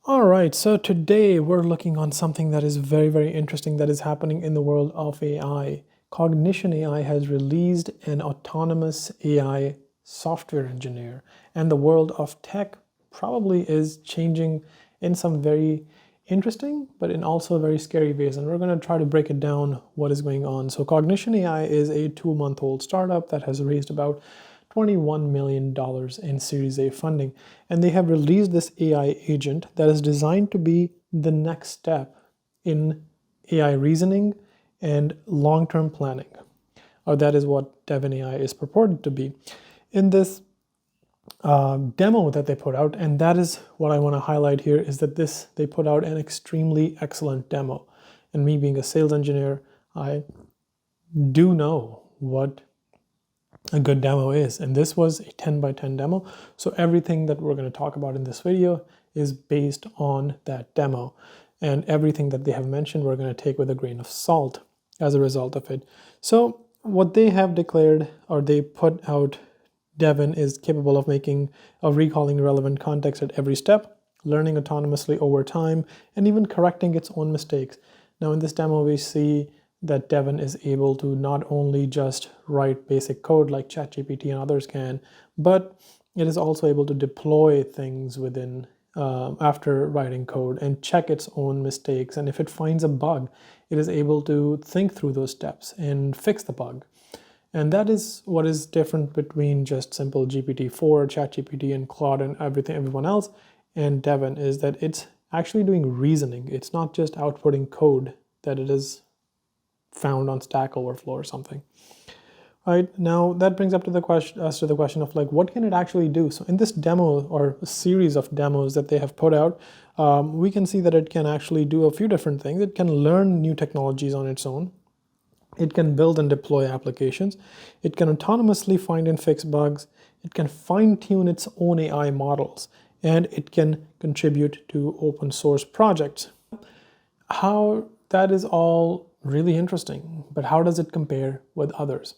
All right, so today we're looking on something that is very, very interesting that is happening in the world of AI. Cognition AI has released an autonomous AI software engineer, and the world of tech probably is changing in some very interesting, but in also very scary ways. And we're going to try to break it down what is going on. So Cognition AI is a 2-month-old startup that has raised about $21 million in Series A funding. And they have released this AI agent that is designed to be the next step in AI reasoning and long-term planning. Or that is what Devin AI is purported to be. In this demo that they put out, and that is what I want to highlight here, is that they put out an extremely excellent demo. And me being a sales engineer, I do know what a good demo is, and this was a 10 by 10 demo. So everything that we're going to talk about in this video is based on that demo, and everything that they have mentioned we're going to take with a grain of salt as a result of it. So what they have declared, or they put out, Devin is capable of recalling relevant context at every step, learning autonomously over time, and even correcting its own mistakes. Now in this demo we see that Devin is able to not only just write basic code like ChatGPT and others can, but it is also able to deploy things within after writing code and check its own mistakes. And if it finds a bug, it is able to think through those steps and fix the bug. And that is what is different between just simple GPT-4, ChatGPT, and Claude and everyone else, and Devin, is that it's actually doing reasoning. It's not just outputting code that it is found on Stack Overflow or something. Right, now that brings up to the question of like, what can it actually do? So in this demo, or a series of demos that they have put out, we can see that it can actually do a few different things. It can learn new technologies on its own. It can build and deploy applications. It can autonomously find and fix bugs. It can fine-tune its own AI models, and it can contribute to open source projects. How that is all really interesting, but how does it compare with others?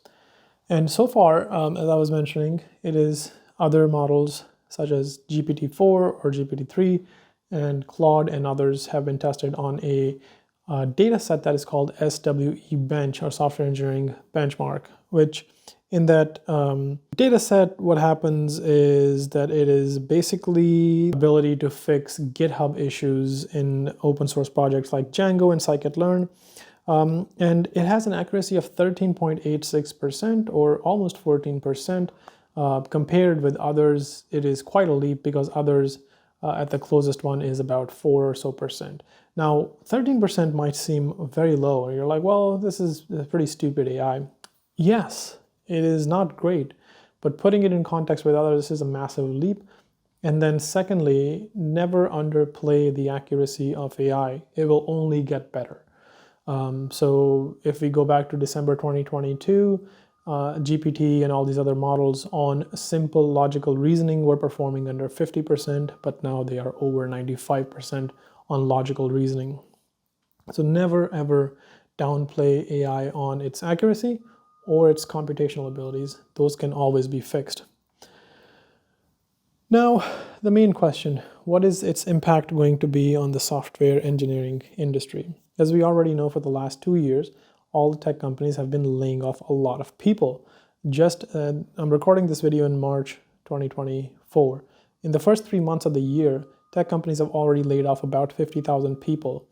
And so far, as I was mentioning, it is other models such as GPT-4 or GPT-3 and Claude and others have been tested on a data set that is called SWE Bench, or Software Engineering Benchmark, which in that data set, what happens is that it is basically ability to fix GitHub issues in open source projects like Django and scikit-learn. And it has an accuracy of 13.86%, or almost 14%. Compared with others, it is quite a leap, because others at the closest one is about 4 or so percent. Now, 13% might seem very low, and you're like, well, this is a pretty stupid AI. Yes, it is not great, but putting it in context with others, this is a massive leap. And then secondly, never underplay the accuracy of AI. It will only get better. So if we go back to December 2022, GPT and all these other models on simple logical reasoning were performing under 50%, but now they are over 95% on logical reasoning. So never ever downplay AI on its accuracy or its computational abilities. Those can always be fixed. Now, the main question, what is its impact going to be on the software engineering industry? As we already know, for the last 2 years, all the tech companies have been laying off a lot of people. I'm recording this video in March 2024. In the first 3 months of the year, tech companies have already laid off about 50,000 people.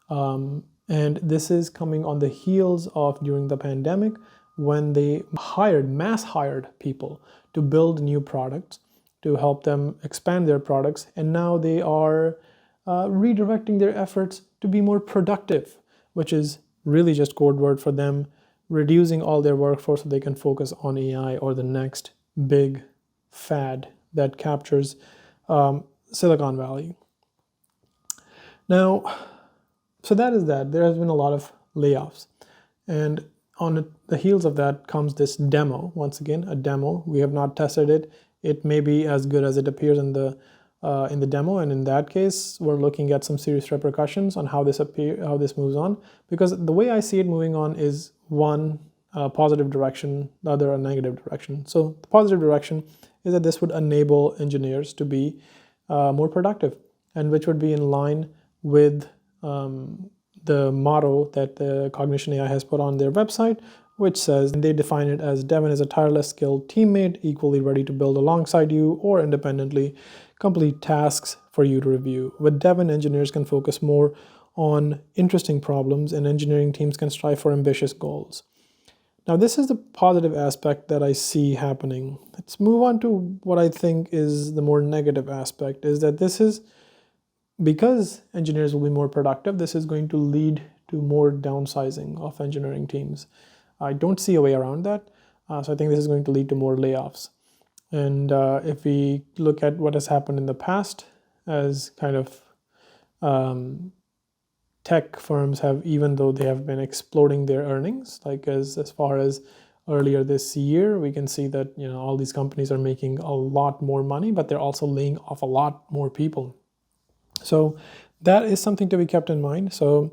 And this is coming on the heels of during the pandemic, when they mass hired people to build new products, to help them expand their products. And now they are redirecting their efforts to be more productive, which is really just code word for them reducing all their workforce so they can focus on AI or the next big fad that captures Silicon Valley. Now, so that is that. There has been a lot of layoffs. And on the heels of that comes this demo. Once again, a demo. We have not tested it. It may be as good as it appears in the demo, and in that case, we're looking at some serious repercussions on how this moves on. Because the way I see it moving on is one positive direction, the other a negative direction. So the positive direction is that this would enable engineers to be more productive. and which would be in line with the motto that the Cognition AI has put on their website, which says, and they define it as Devin is a tireless, skilled teammate, equally ready to build alongside you or independently complete tasks for you to review. With Devin, engineers can focus more on interesting problems, and engineering teams can strive for ambitious goals. Now, this is the positive aspect that I see happening. Let's move on to what I think is the more negative aspect, is that this is, because engineers will be more productive, this is going to lead to more downsizing of engineering teams. I don't see a way around that. So I think this is going to lead to more layoffs. And if we look at what has happened in the past, as kind of tech firms have, even though they have been exploding their earnings, like as far as earlier this year, we can see that all these companies are making a lot more money, but they're also laying off a lot more people. So that is something to be kept in mind. So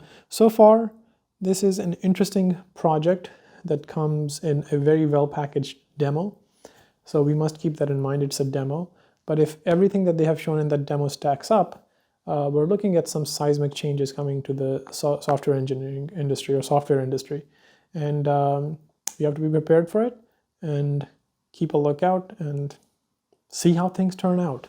far, this is an interesting project that comes in a very well packaged demo. So we must keep that in mind. It's a demo. But if everything that they have shown in that demo stacks up, we're looking at some seismic changes coming to the software engineering industry or software industry. And we have to be prepared for it and keep a lookout and see how things turn out.